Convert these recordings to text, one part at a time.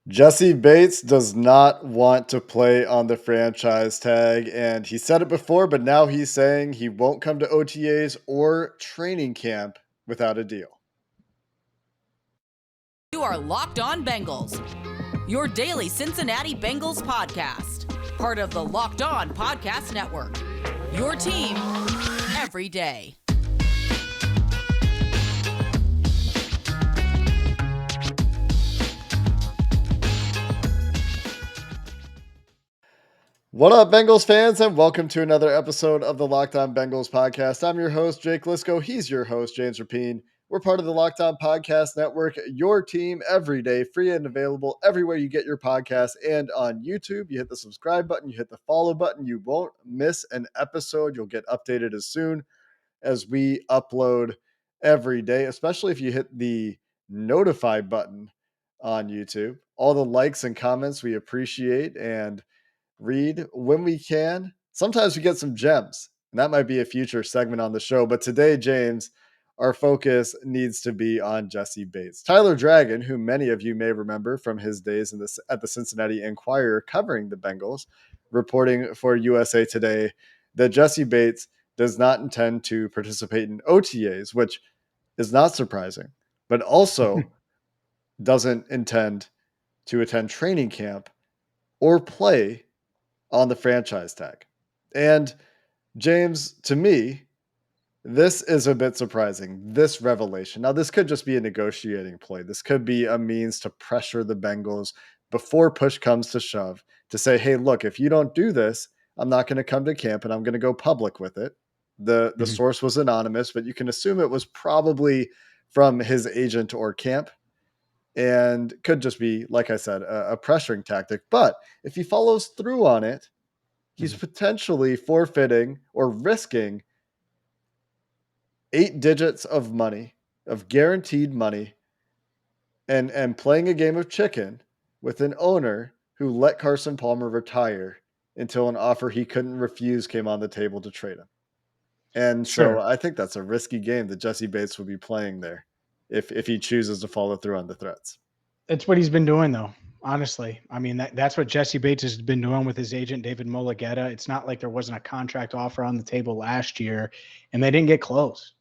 Jessie Bates does not want to play on the franchise tag, and he said it before, but now he's saying he won't come to OTAs or training camp without a deal. You are Locked On Bengals, your daily Cincinnati Bengals podcast, part of the Locked On Podcast Network, your team every day. What up, Bengals fans, and welcome to another episode of the Locked On Bengals podcast. I'm your host, Jake Liscow. He's your host, James Rapien. We're part of the Locked On Podcast Network, your team every day, free and available everywhere you get your podcasts and on YouTube. You hit the subscribe button, you hit the follow button. You won't miss an episode. You'll get updated as soon as we upload every day, especially if you hit the notify button on YouTube. All the likes and comments we appreciate and read when we can. Sometimes we get some gems, and that might be a future segment on the show. But today, James, our focus needs to be on Jessie Bates. Tyler Dragon, who many of you may remember from his days at the Cincinnati Enquirer covering the Bengals, reporting for USA Today that Jessie Bates does not intend to participate in OTAs, which is not surprising, but also doesn't intend to attend training camp or play on the franchise tag. And James, to me, this is a bit surprising, this revelation. Now, this could just be a negotiating play. This could be a means to pressure the Bengals before push comes to shove to say, hey, look, if you don't do this, I'm not going to come to camp and I'm going to go public with it. The source was anonymous, but you can assume it was probably from his agent or camp, and could just be, like I said, a pressuring tactic. But if he follows through on it, he's potentially forfeiting or risking 8 digits of money, of guaranteed money, and playing a game of chicken with an owner who let Carson Palmer retire until an offer he couldn't refuse came on the table to trade him. And so I think that's a risky game that Jessie Bates will be playing there if he chooses to follow through on the threats. It's what he's been doing, though. Honestly, I mean, that's what Jessie Bates has been doing with his agent, David Mulligetta. It's not like there wasn't a contract offer on the table last year, and they didn't get close.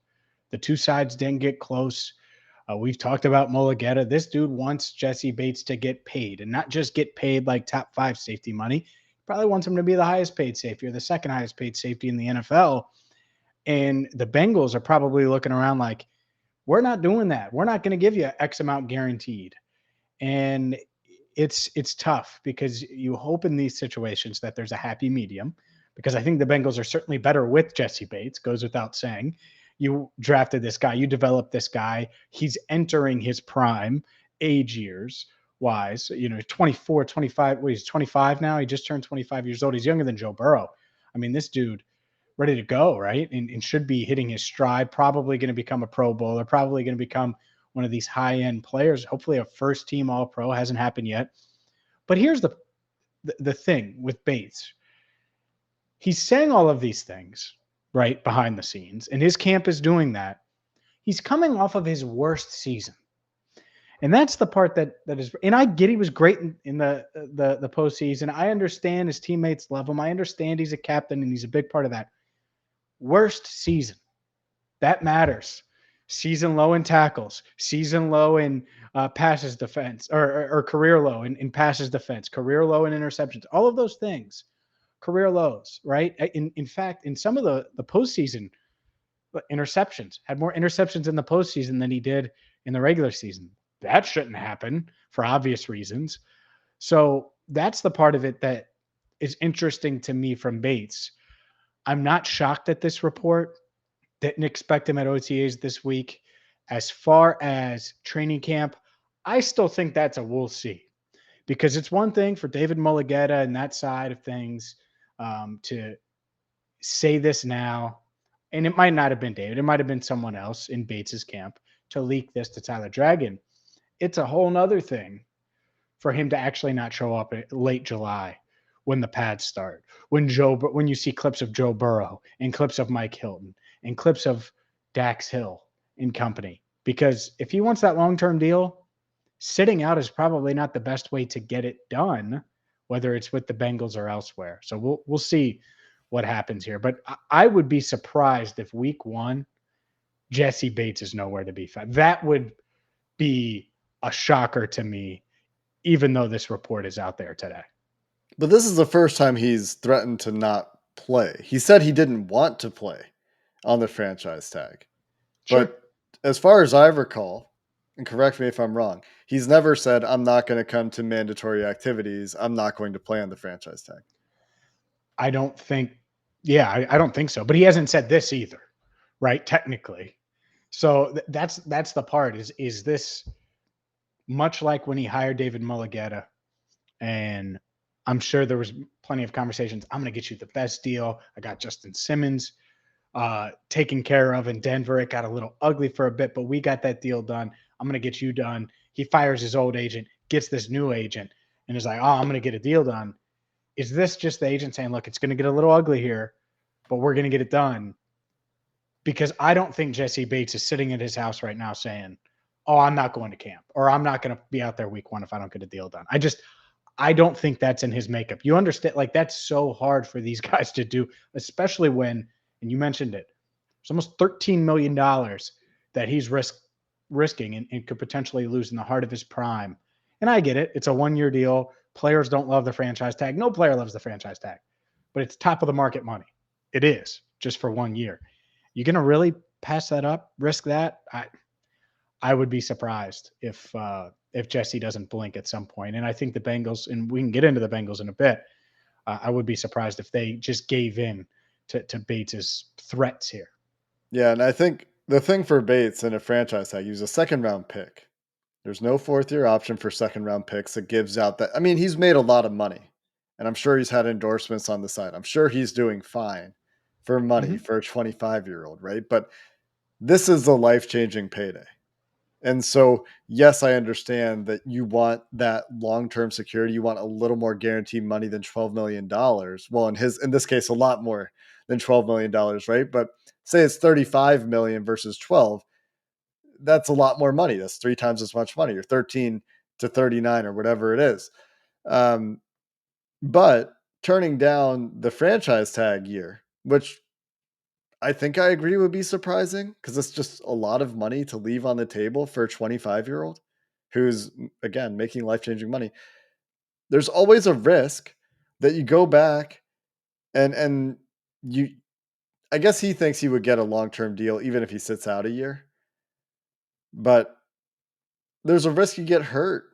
The two sides didn't get close. We've talked about Mulligetta. This dude wants Jessie Bates to get paid, and not just get paid like top 5 safety money. He probably wants him to be the highest paid safety or the second highest paid safety in the NFL. And the Bengals are probably looking around like, we're not doing that. We're not going to give you X amount guaranteed. And it's tough because you hope in these situations that there's a happy medium, because I think the Bengals are certainly better with Jessie Bates, goes without saying. You drafted this guy, you developed this guy, he's entering his prime age years wise, 24, 25, he's 25 now, he just turned 25 years old. He's younger than Joe Burrow. I mean, this dude ready to go, right? And should be hitting his stride, probably going to become a Pro Bowler, probably going to become one of these high-end players, hopefully a first-team All-Pro. Hasn't happened yet. But here's the thing with Bates. He's saying all of these things, right, behind the scenes, and his camp is doing that. He's coming off of his worst season. And that's the part that is – and I get he was great in the postseason. I understand his teammates love him. I understand he's a captain and he's a big part of that. Worst season. That matters. Season low in tackles, season low in passes defense, or career low in passes defense, career low in interceptions, all of those things, career lows, right? In fact, in some of the postseason interceptions, had more interceptions in the postseason than he did in the regular season. That shouldn't happen for obvious reasons. So that's the part of it that is interesting to me from Bates. I'm not shocked at this report. Didn't expect him at OTAs this week. As far as training camp, I still think that's a we'll see. Because it's one thing for David Mulligetta and that side of things to say this now, and it might not have been David. It might have been someone else in Bates's camp to leak this to Tyler Dragon. It's a whole nother thing for him to actually not show up in late July when the pads start, when you see clips of Joe Burrow and clips of Mike Hilton and clips of Dax Hill and company. Because if he wants that long-term deal, sitting out is probably not the best way to get it done, whether it's with the Bengals or elsewhere. So we'll see what happens here. But I would be surprised if week one, Jessie Bates is nowhere to be found. That would be a shocker to me, even though this report is out there today. But this is the first time he's threatened to not play. He said he didn't want to play on the franchise tag. Sure. But as far as I recall, and correct me if I'm wrong, he's never said, I'm not going to come to mandatory activities. I'm not going to play on the franchise tag. I don't think so. But he hasn't said this either, right? Technically. So that's the part is this much like when he hired David Mulligetta, and I'm sure there was plenty of conversations. I'm going to get you the best deal. I got Justin Simmons taken care of in Denver. It got a little ugly for a bit, but we got that deal done. I'm going to get you done. He fires his old agent, gets this new agent, and is like, oh, I'm going to get a deal done. Is this just the agent saying, look, it's going to get a little ugly here, but we're going to get it done? Because I don't think Jessie Bates is sitting at his house right now saying, oh, I'm not going to camp, or I'm not going to be out there week one if I don't get a deal done. I don't think that's in his makeup. You understand, like, that's so hard for these guys to do, especially when, and you mentioned it, it's almost $13 million that he's risking and could potentially lose in the heart of his prime. And I get it. It's a one-year deal. Players don't love the franchise tag. No player loves the franchise tag, but it's top of the market money. It is just for 1 year. You're going to really pass that up, risk that? I would be surprised if Jessie doesn't blink at some point. And I think the Bengals, and we can get into the Bengals in a bit, I would be surprised if they just gave in to Bates' threats here. Yeah, and I think the thing for Bates in a franchise tag, he was a second-round pick. There's no fourth-year option for second-round picks that gives out that. I mean, he's made a lot of money, and I'm sure he's had endorsements on the side. I'm sure he's doing fine for money for a 25-year-old, right? But this is a life-changing payday. And so, yes, I understand that you want that long-term security. You want a little more guaranteed money than $12 million. Well, in this case, a lot more than $12 million, right? But say it's $35 million versus 12. That's a lot more money. That's 3 times as much money, or 13 to 39 or whatever it is. But turning down the franchise tag year, which I think I agree would be surprising, because it's just a lot of money to leave on the table for a 25-year-old who's, again, making life-changing money. There's always a risk that you go back and you, I guess he thinks he would get a long-term deal even if he sits out a year. But there's a risk you get hurt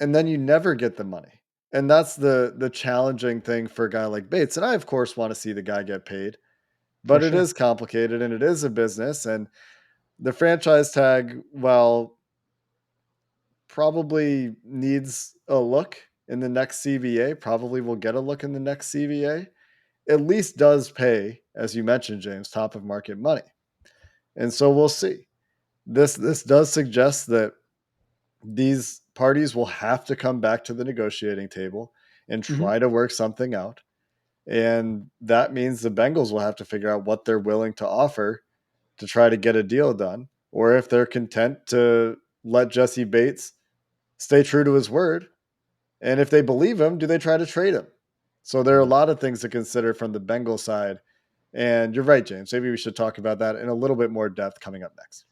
and then you never get the money. And that's the challenging thing for a guy like Bates. And I, of course, want to see the guy get paid. But it is complicated and it is a business. And the franchise tag, well, probably needs a look in the next CBA, probably will get a look in the next CBA, at least does pay, as you mentioned, James, top of market money. And so we'll see. This does suggest that these parties will have to come back to the negotiating table and try to work something out. And that means the Bengals will have to figure out what they're willing to offer to try to get a deal done, or if they're content to let Jessie Bates stay true to his word. And if they believe him, do they try to trade him? So there are a lot of things to consider from the Bengals side. And you're right, James. Maybe we should talk about that in a little bit more depth coming up next.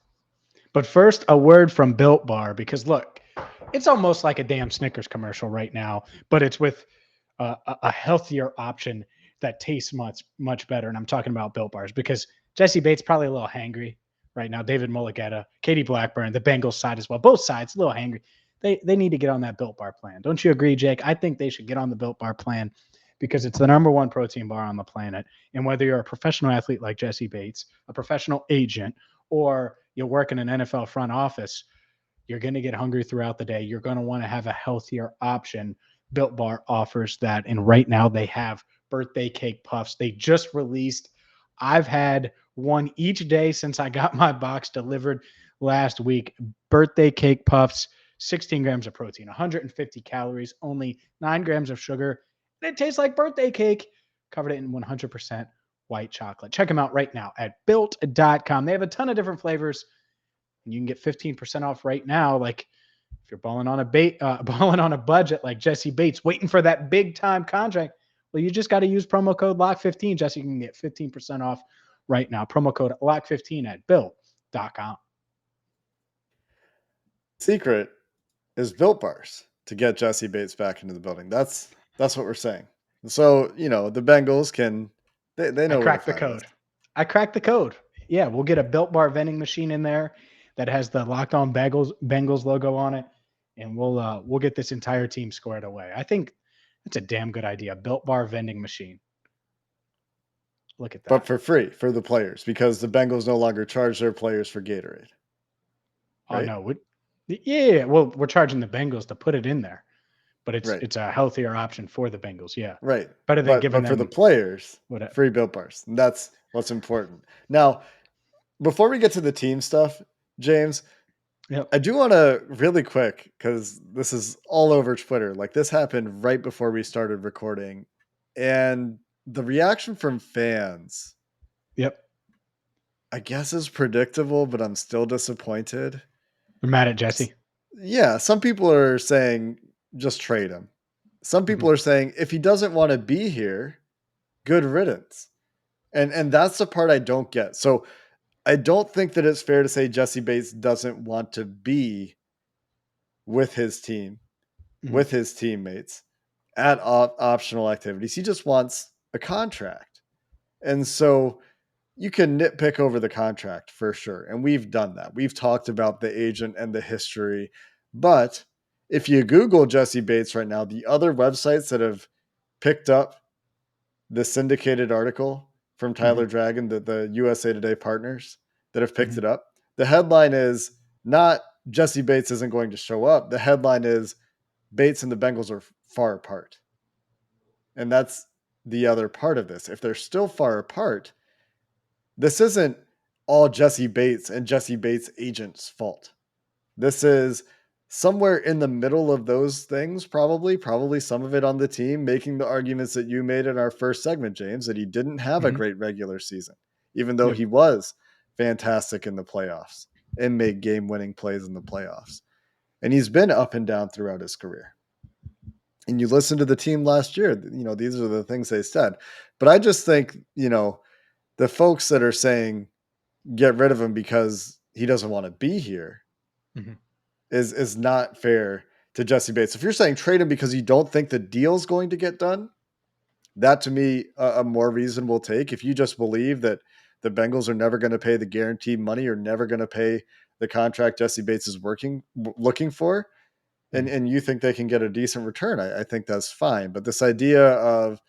But first, a word from Built Bar, because look, it's almost like a damn Snickers commercial right now, but it's with a healthier option that tastes much better. And I'm talking about Built Bars, because Jessie Bates probably a little hangry right now. David Mulligetta, Katie Blackburn, the Bengals side as well. Both sides a little hangry. They need to get on that Built Bar plan. Don't you agree, Jake? I think they should get on the Built Bar plan, because it's the number one protein bar on the planet. And whether you're a professional athlete like Jessie Bates, a professional agent, or you work in an NFL front office, you're going to get hungry throughout the day. You're going to want to have a healthier option. Built Bar offers that. And right now they have birthday cake puffs. They just released. I've had one each day since I got my box delivered last week. Birthday cake puffs, 16 grams of protein, 150 calories, only 9 grams of sugar. And it tastes like birthday cake, covered in 100% white chocolate. Check them out right now at built.com. They have a ton of different flavors, and you can get 15% off right now. Like, if you're balling on a budget like Jessie Bates, waiting for that big time contract, well, you just got to use promo code LOCK15. Jesse, you can get 15% off right now. Promo code LOCK15 at built.com. Secret is Built Bars to get Jessie Bates back into the building. That's what we're saying. So, the Bengals they know I where to cracked the find code. us. I cracked the code. Yeah, we'll get a Built Bar vending machine in there that has the Locked On Bengals logo on it, and we'll get this entire team squared away. I think that's a damn good idea. Built Bar vending machine. Look at that. But for free for the players, because the Bengals no longer charge their players for Gatorade. Oh Right? no, yeah. Well, we're charging the Bengals to put it in there, but Right. it's a healthier option for the Bengals. Yeah, Right. better than giving but for the them players, whatever. free Built Bars. And that's what's important. Now, before we get to the team stuff, James, Yep. I do want to really quick, because this is all over Twitter. Like, this happened right before we started recording, and the reaction from fans, Yep. I guess, is predictable, but I'm still disappointed. We're mad at Jesse. Yeah, some people are saying just trade him. Some people are saying if he doesn't want to be here, good riddance. And that's the part I don't get. So I don't think that it's fair to say Jessie Bates doesn't want to be with his team, with his teammates at optional activities. He just wants a contract. And so you can nitpick over the contract for sure. And we've done that. We've talked about the agent and the history. But if you Google Jessie Bates right now, the other websites that have picked up the syndicated article from Tyler Dragon, the USA Today partners that have picked it up, the headline is not Jessie Bates isn't going to show up. The headline is Bates and the Bengals are far apart. And that's the other part of this. If they're still far apart, this isn't all Jessie Bates and Jessie Bates' agent's fault. This is somewhere in the middle of those things, probably some of it on the team, making the arguments that you made in our first segment, James, that he didn't have a great regular season, even though he was fantastic in the playoffs and made game-winning plays in the playoffs. And he's been up and down throughout his career. And you listen to the team last year, these are the things they said. But I just think, the folks that are saying get rid of him because he doesn't want to be here is not fair to Jessie Bates. If you're saying trade him because you don't think the deal's going to get done, that to me a more reasonable take. If you just believe that the Bengals are never going to pay the guaranteed money or never going to pay the contract Jessie Bates is looking for, and you think they can get a decent return, I think that's fine. But this idea of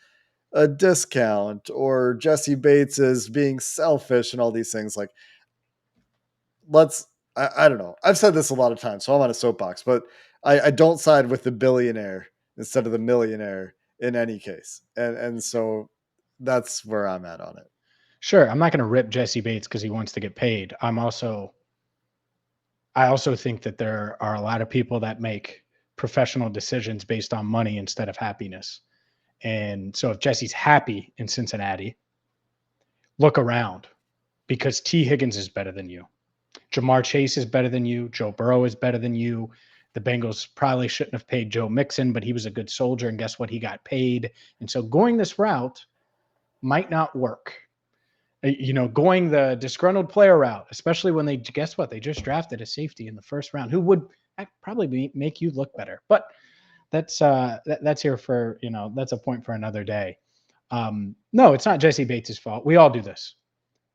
a discount or Jessie Bates is being selfish and all these things, like, I don't know. I've said this a lot of times, so I'm on a soapbox, but I don't side with the billionaire instead of the millionaire in any case. And so that's where I'm at on it. Sure. I'm not going to rip Jessie Bates because he wants to get paid. I also think that there are a lot of people that make professional decisions based on money instead of happiness. And so if Jesse's happy in Cincinnati, look around, because T. Higgins is better than you. Jamar Chase is better than you. Joe Burrow is better than you. The Bengals probably shouldn't have paid Joe Mixon, but he was a good soldier, and guess what? He got paid. And so going this route might not work. Going the disgruntled player route, especially when they just drafted a safety in the first round who would probably make you look better. But that's here for, that's a point for another day. No, it's not Jessie Bates' fault. We all do this,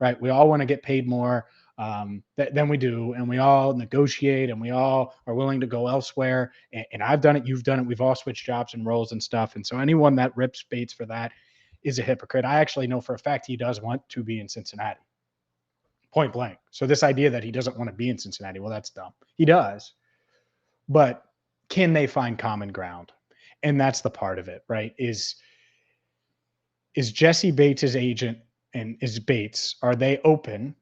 right? We all want to get paid more than we do, and we all negotiate, and we all are willing to go elsewhere. And I've done it. You've done it. We've all switched jobs and roles and stuff. And so anyone that rips Bates for that is a hypocrite. I actually know for a fact he does want to be in Cincinnati, point blank. So this idea that he doesn't want to be in Cincinnati, well, that's dumb. He does. But can they find common ground? And that's the part of it, right? Is Jessie Bates' agent and is Bates, are they open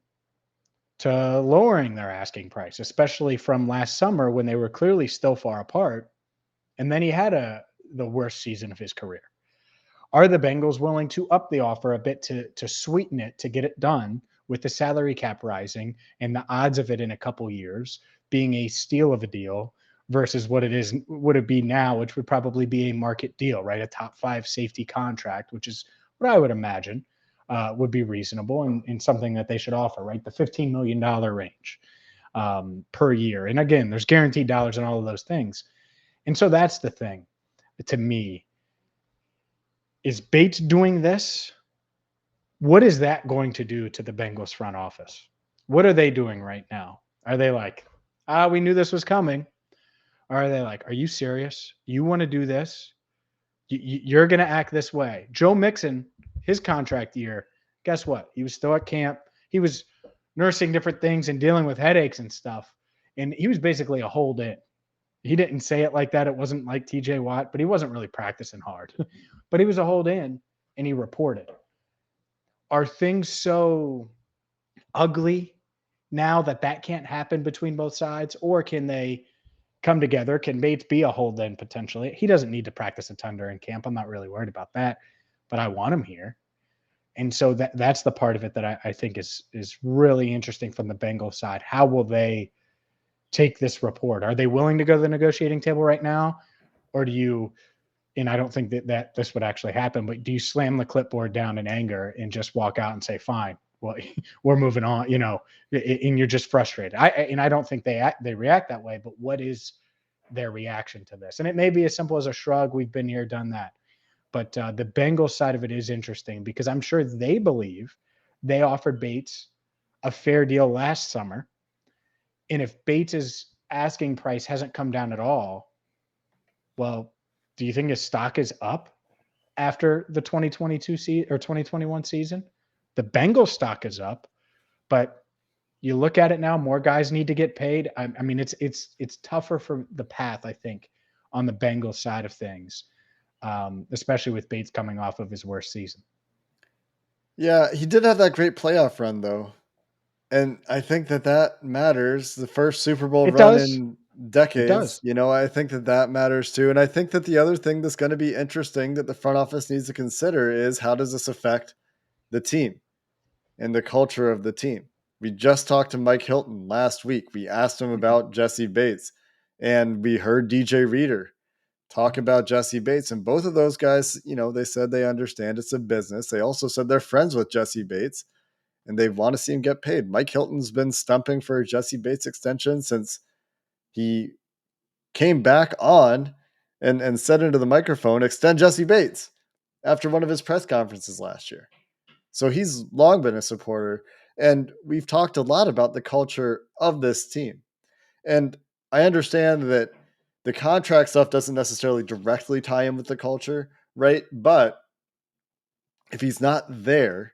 to lowering their asking price, especially from last summer when they were clearly still far apart? And then he had the worst season of his career. Are the Bengals willing to up the offer a bit to sweeten it, to get it done with the salary cap rising and the odds of it in a couple years being a steal of a deal versus would it be now, which would probably be a market deal, right? A top 5 safety contract, which is what I would imagine would be reasonable and something that they should offer, right? The $15 million range per year. And again, there's guaranteed dollars and all of those things. And so that's the thing to me. Is Bates doing this? What is that going to do to the Bengals front office? What are they doing right now? Are they like, we knew this was coming? Or are they like, are you serious? You want to do this? You're going to act this way. Joe Mixon, his contract year, guess what? He was still at camp. He was nursing different things and dealing with headaches and stuff. And he was basically a hold in. He didn't say it like that. It wasn't like TJ Watt, but he wasn't really practicing hard. But he was a hold in, and he reported. Are things so ugly now that can't happen between both sides? Or can they come together? Can Bates be a hold in potentially? He doesn't need to practice a ton during camp. I'm not really worried about that, but I want him here. And so that's the part of it that I think is really interesting from the Bengals side. How will they take this report? Are they willing to go to the negotiating table right now? Or do you, and I don't think that this would actually happen, but do you slam the clipboard down in anger and just walk out and say, fine, well, we're moving on, and you're just frustrated. I don't think they react that way, but what is their reaction to this? And it may be as simple as a shrug. We've been here, done that. But the Bengals side of it is interesting because I'm sure they believe they offered Bates a fair deal last summer. And if Bates' asking price hasn't come down at all, well, do you think his stock is up after the 2022 season or 2021 season? The Bengals stock is up, but you look at it now, more guys need to get paid. I mean, it's tougher for the path, I think, on the Bengals side of things, especially with Bates coming off of his worst season. Yeah, he did have that great playoff run, though. And I think that matters. The first Super Bowl It run does. in It decades, does. I think that matters too. And I think that the other thing that's going to be interesting that the front office needs to consider is how does this affect the team and the culture of the team? We just talked to Mike Hilton last week. We asked him about Jessie Bates, and we heard DJ Reader talk about Jessie Bates. And both of those guys, they said they understand it's a business. They also said they're friends with Jessie Bates and they want to see him get paid. Mike Hilton's been stumping for a Jessie Bates extension since he came back on and said into the microphone, extend Jessie Bates after one of his press conferences last year. So he's long been a supporter. And we've talked a lot about the culture of this team. And I understand that the contract stuff doesn't necessarily directly tie in with the culture, right? But if he's not there,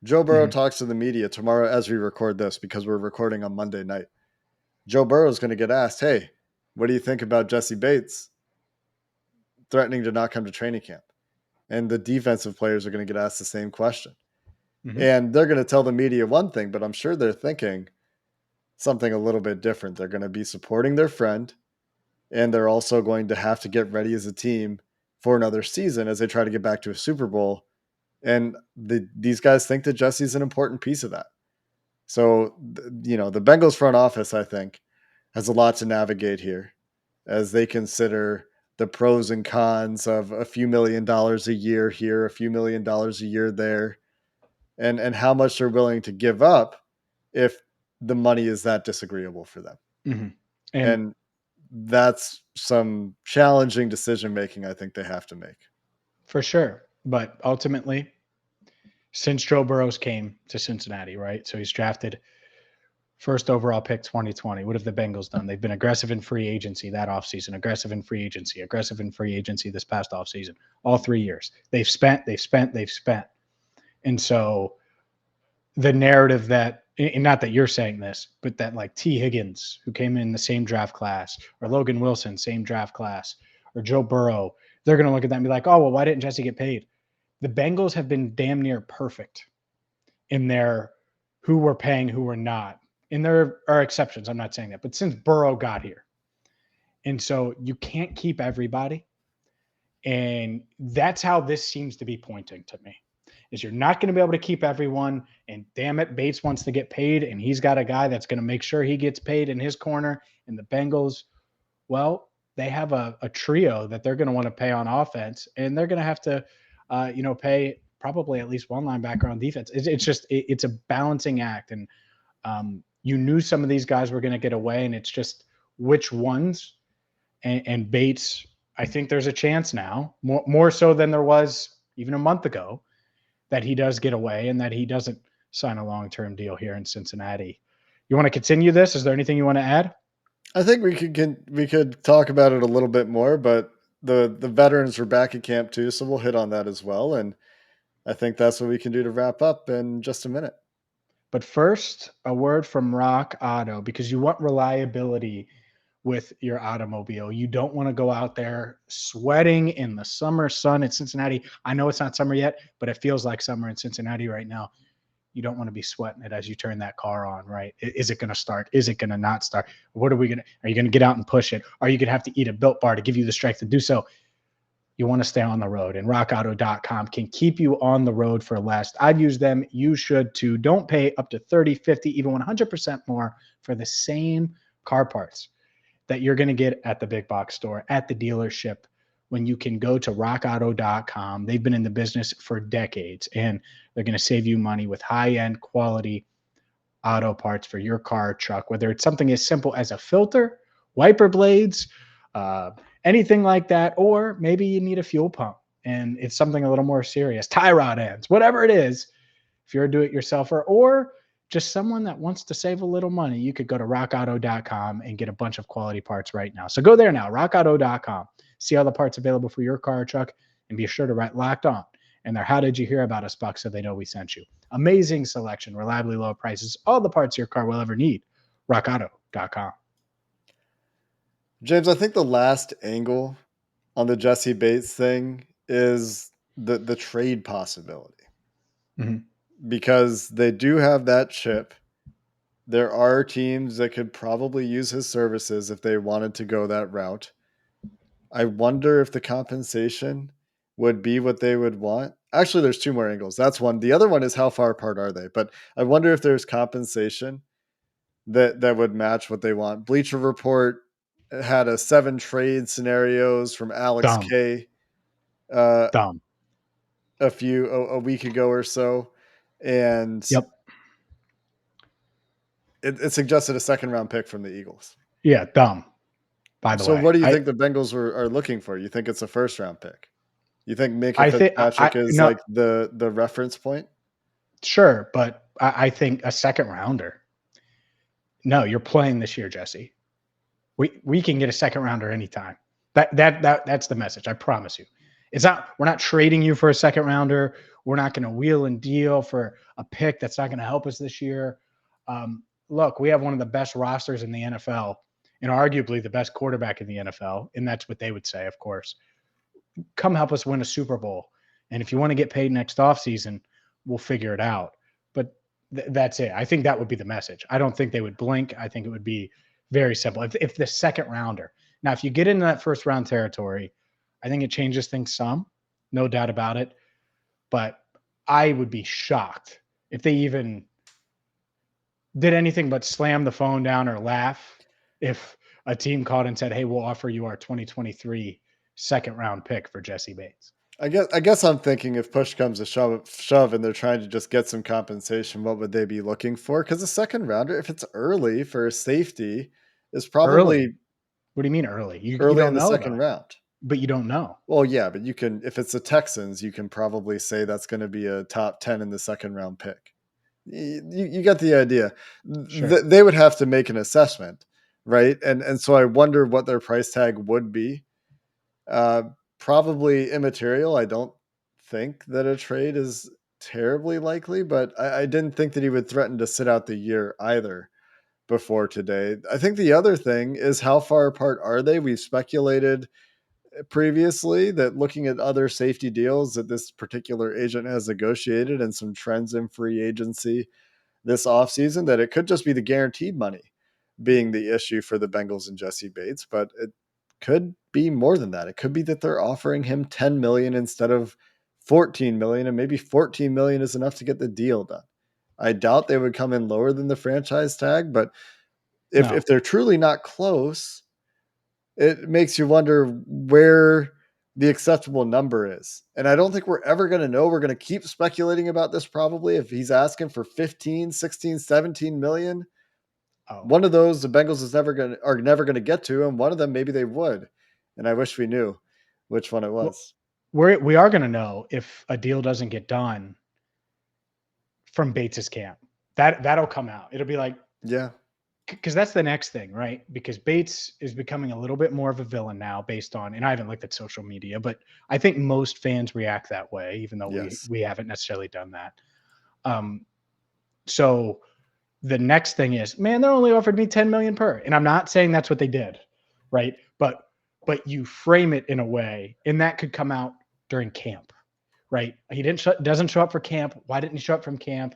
Joe Burrow talks to the media tomorrow as we record this because we're recording on Monday night. Joe Burrow is going to get asked, hey, what do you think about Jessie Bates threatening to not come to training camp? And the defensive players are going to get asked the same question. And they're going to tell the media one thing, but I'm sure they're thinking something a little bit different. They're going to be supporting their friend, and they're also going to have to get ready as a team for another season as they try to get back to a Super Bowl. And these guys think that Jessie's an important piece of that. So, the Bengals front office, I think, has a lot to navigate here as they consider the pros and cons of a few $1 million a year here, a few $1 million a year there, and how much they're willing to give up if the money is that disagreeable for them. And that's some challenging decision-making I think they have to make. For sure. But ultimately, since Joe Burrows came to Cincinnati, right? So he's drafted first overall pick 2020. What have the Bengals done? They've been aggressive in free agency that offseason, aggressive in free agency this past offseason, all 3 years. They've spent. And so the narrative that, and not that you're saying this, but that like T. Higgins, who came in the same draft class, or Logan Wilson, same draft class, or Joe Burrow, they're going to look at that and be like, oh, well, why didn't Jessie get paid? The Bengals have been damn near perfect in their who we're paying, who we're not. And there are exceptions. I'm not saying that. But since Burrow got here. And so you can't keep everybody. And that's how this seems to be pointing to me, is you're not going to be able to keep everyone. And damn it, Bates wants to get paid. And he's got a guy that's going to make sure he gets paid in his corner. And the Bengals Well, they have a trio that they're going to want to pay on offense, and they're going to have to, pay probably at least one linebacker on defense. It's a balancing act, and you knew some of these guys were going to get away, and it's just which ones. And Bates, I think there's a chance now, more so than there was even a month ago, that he does get away and that he doesn't sign a long-term deal here in Cincinnati. You want to continue this? Is there anything you want to add? I think we could talk about it a little bit more, but the veterans are back at camp too, so we'll hit on that as well. And I think that's what we can do to wrap up in just a minute. But first, a word from Rock Auto, because you want reliability with your automobile. You don't want to go out there sweating in the summer sun at Cincinnati. I know it's not summer yet, but it feels like summer in Cincinnati right now. You don't want to be sweating it as you turn that car on, right? Is it going to start? Is it going to not start? Are you going to get out and push it? Are you going to have to eat a Built Bar to give you the strength to do so? You want to stay on the road, and rockauto.com can keep you on the road for less. I've used them. You should too. Don't pay up to 30, 50, even 100% more for the same car parts that you're going to get at the big box store, at the dealership, when you can go to rockauto.com. They've been in the business for decades, and they're going to save you money with high-end quality auto parts for your car or truck, whether it's something as simple as a filter, wiper blades, anything like that, or maybe you need a fuel pump and it's something a little more serious, tie rod ends, whatever it is. If you're a do-it-yourselfer or just someone that wants to save a little money, you could go to rockauto.com and get a bunch of quality parts right now. So go there now, rockauto.com. See all the parts available for your car or truck, and be sure to write Locked On in their How Did You Hear About Us box so they know we sent you. Amazing selection, reliably low prices, all the parts your car will ever need. rockauto.com. James, I think the last angle on the Jessie Bates thing is the trade possibility. Mhm. Because they do have that chip. There are teams that could probably use his services if they wanted to go that route. I wonder if the compensation would be what they would want. Actually, there's two more angles. That's one. The other one is how far apart are they? But I wonder if there's compensation that would match what they want. Bleacher Report had a 7 trade scenarios from Alex Dumb. K Dumb. a week ago or so, and Yep. it suggested a second round pick from the Eagles. Yeah, dumb. By the So way, what do you think the Bengals are looking for? You think it's a first round pick? You think Minka Fitzpatrick is no, like the reference point? sure, but I think a second rounder. No, you're playing this year, Jesse. We can get a second rounder anytime. That's the message. I promise you. We're not trading you for a second rounder. We're not going to wheel and deal for a pick that's not going to help us this year. Look, we have one of the best rosters in the NFL and arguably the best quarterback in the NFL. And that's what they would say, of course. Come help us win a Super Bowl. And if you want to get paid next offseason, we'll figure it out. But that's it. I think that would be the message. I don't think they would blink. I think it would be very simple. If the second rounder, now, if you get into that first round territory, I think it changes things some, no doubt about it. But I would be shocked if they even did anything but slam the phone down or laugh if a team called and said, hey, we'll offer you our 2023 second round pick for Jessie Bates. I guess I'm thinking if push comes to shove and they're trying to just get some compensation, what would they be looking for? Because a second rounder, if it's early for a safety, is probably Early. What do you mean early? You early don't in the know, second though. round. But you don't know. Well, yeah, but you can, if it's the Texans, you can probably say that's going to be a top 10 in the second round pick. You got the idea. Sure. They would have to make an assessment, right? And so I wonder what their price tag would be. Probably immaterial. I don't think that a trade is terribly likely, but I didn't think that he would threaten to sit out the year either before today. I think the other thing is how far apart are they? We've speculated previously that looking at other safety deals that this particular agent has negotiated and some trends in free agency this offseason, that it could just be the guaranteed money being the issue for the Bengals and Jessie Bates, but it could be more than that. It could be that they're offering him 10 million instead of 14 million, and maybe 14 million is enough to get the deal done. I doubt they would come in lower than the franchise tag, but if they're truly not close, it makes you wonder where the acceptable number is. And I don't think we're ever going to know. We're going to keep speculating about this probably. If he's asking for 15, 16, 17 million, Oh, one of those the Bengals are never going to get to, and one of them maybe they would. And I wish we knew which one it well, was. we are going to know if a deal doesn't get done from Bates's camp. That'll come out. It'll be like, Yeah. because that's the next thing, right? Because Bates is becoming a little bit more of a villain now based on, and I haven't looked at social media, but I think most fans react that way, even though Yes. we haven't necessarily done that. So the next thing is, man, they only offered me 10 million per. And I'm not saying that's what they did, right? But you frame it in a way, and that could come out during camp, right? He doesn't show up for camp. Why didn't he show up from camp?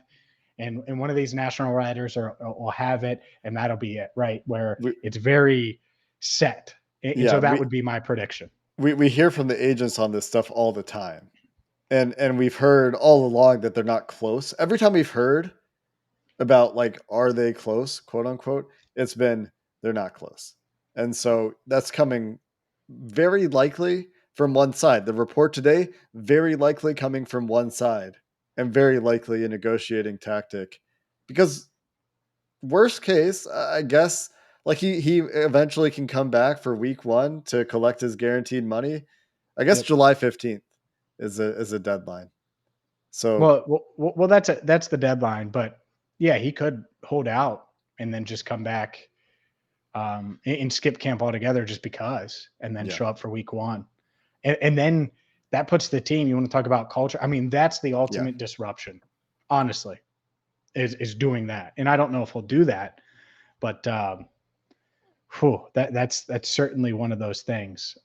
And one of these national writers will have it, and that'll be it, right? Where it's very set. And so that would be my prediction. We hear from the agents on this stuff all the time. And we've heard all along that they're not close. Every time we've heard about like, are they close, quote unquote, it's been they're not close. And so that's coming very likely from one side. The report today, very likely coming from one side, and very likely a negotiating tactic. Because worst case, I guess, like he eventually can come back for week 1 to collect his guaranteed money. I guess July 15th is a deadline. So well, that's the deadline, but yeah, he could hold out and then just come back and skip camp altogether just because, and then show up for week 1. And then that puts the team, you want to talk about culture. I mean, that's the ultimate disruption, honestly, is doing that. And I don't know if he'll do that, but that's certainly one of those things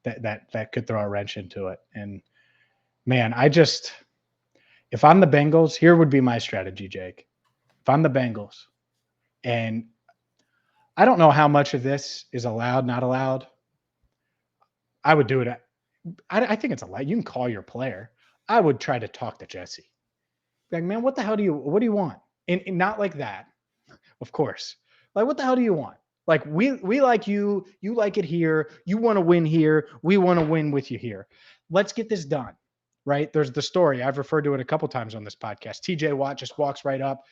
that could throw a wrench into it. And man, if I'm the Bengals, here would be my strategy, Jake. If I'm the Bengals, and I don't know how much of this is allowed, not allowed, I would do it. I think it's allowed. You can call your player. I would try to talk to Jesse. Like, man, what do you want? And not like that, of course. Like, what the hell do you want? Like, we like you. You like it here. You want to win here. We want to win with you here. Let's get this done. Right? There's the story. I've referred to it a couple times on this podcast. TJ Watt just walks right up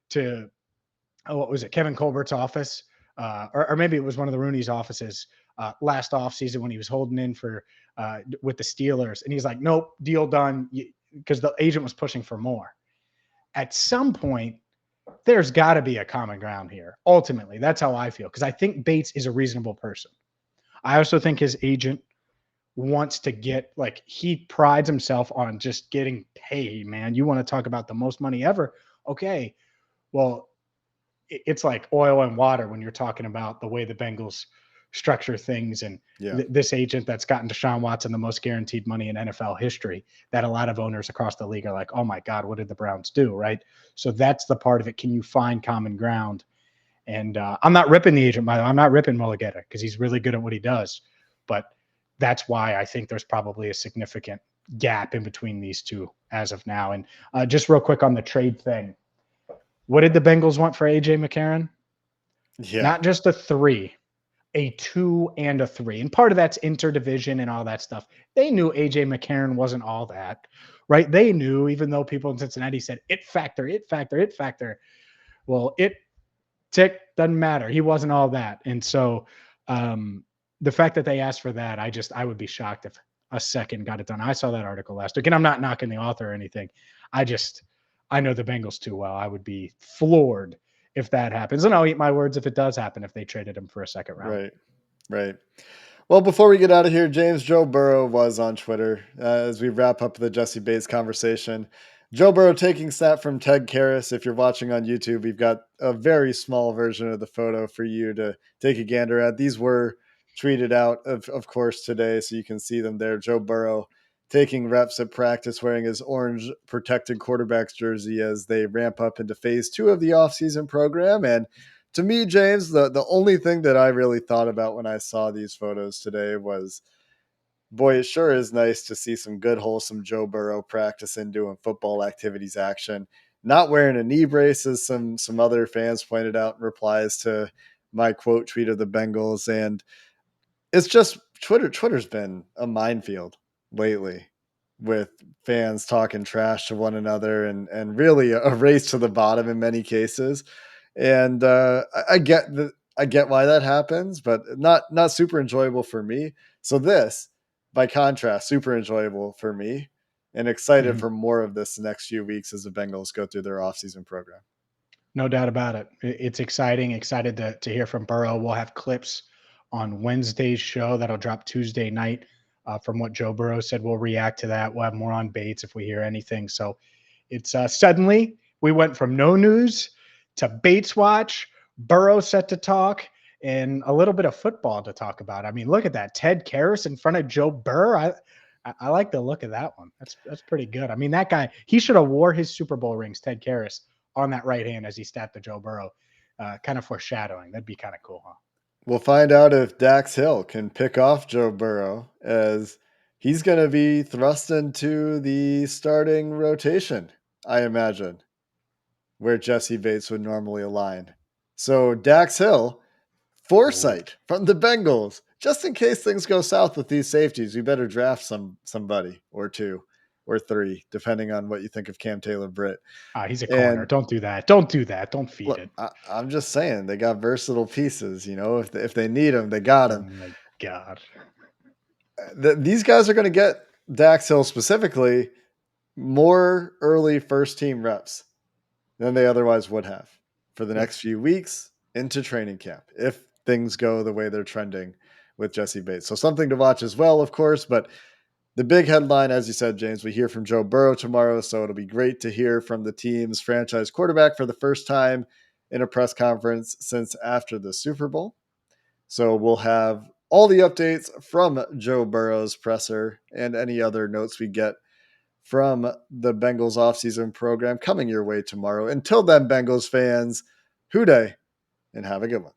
to, what was it, Kevin Colbert's office, or maybe it was one of the Rooney's offices last offseason when he was holding in for with the Steelers. And he's like, nope, deal done, because the agent was pushing for more. At some point, there's got to be a common ground here. Ultimately, that's how I feel, because I think Bates is a reasonable person. I also think his agent wants to get, like, he prides himself on just getting paid, man. You want to talk about the most money ever? Okay, well, it's like oil and water when you're talking about the way the Bengals structure things. And this agent that's gotten Deshaun Watson the most guaranteed money in NFL history, that a lot of owners across the league are like, oh my God, what did the Browns do? Right. So that's the part of it. Can you find common ground? And I'm not ripping the agent, I'm not ripping Mulligetta, because he's really good at what he does. But that's why I think there's probably a significant gap in between these two as of now. And just real quick on the trade thing. What did the Bengals want for AJ McCarron? Yeah. Not just a 3, a 2 and a 3. And part of that's interdivision and all that stuff. They knew AJ McCarron wasn't all that, right? They knew, even though people in Cincinnati said it factor. Well, doesn't matter. He wasn't all that. And so the fact that they asked for that, I would be shocked if a second got it done. I saw that article last week, and I'm not knocking the author or anything. I know the Bengals too well. I would be floored if that happens. And I'll eat my words if it does happen, if they traded him for a second round. Right. Well, before we get out of here, James, Joe Burrow was on Twitter as we wrap up the Jessie Bates conversation. Joe Burrow taking snap from Ted Karras. If you're watching on YouTube, we've got a very small version of the photo for you to take a gander at. These were tweeted out, of course, today, so you can see them there. Joe Burrow taking reps at practice, wearing his orange protected quarterback's jersey as they ramp up into phase 2 of the offseason program. And to me, James, the only thing that I really thought about when I saw these photos today was, boy, it sure is nice to see some good, wholesome Joe Burrow practicing, doing football activities action, not wearing a knee brace, as some other fans pointed out in replies to my quote tweet of the Bengals. And it's just Twitter's been a minefield lately, with fans talking trash to one another, and really a race to the bottom in many cases. And I get why that happens, but not super enjoyable for me. So this, by contrast, super enjoyable for me, and excited Mhm. for more of this the next few weeks as the Bengals go through their offseason program. No doubt about it. It's exciting. Excited to hear from Burrow. We'll have clips on Wednesday's show that'll drop Tuesday night from what Joe Burrow said. We'll react to that. We'll have more on Bates if we hear anything. So it's suddenly we went from no news to Bates watch, Burrow set to talk, and a little bit of football to talk about. I mean, look at that. Ted Karras in front of Joe Burrow. I like the look of that one. That's pretty good. I mean, that guy, he should have wore his Super Bowl rings, Ted Karras, on that right hand as he stepped to Joe Burrow, kind of foreshadowing. That'd be kind of cool, huh? We'll find out if Dax Hill can pick off Joe Burrow, as he's going to be thrust into the starting rotation, I imagine, where Jessie Bates would normally align. So Dax Hill, Ooh. foresight from the Bengals. Just in case things go south with these safeties, we better draft somebody or two or three, depending on what you think of Cam Taylor-Britt. He's a corner. And Don't do that. Don't do that. Don't feed look, it. I'm just saying they got versatile pieces. If they need them, they got Oh them. my God. These guys are going to get Dax Hill specifically more early first team reps than they otherwise would have for the next few weeks into training camp, if things go the way they're trending with Jessie Bates. So something to watch as well, of course. But the big headline, as you said, James, we hear from Joe Burrow tomorrow. So it'll be great to hear from the team's franchise quarterback for the first time in a press conference since after the Super Bowl. So we'll have all the updates from Joe Burrow's presser and any other notes we get from the Bengals offseason program coming your way tomorrow. Until then, Bengals fans, hoo day and have a good one.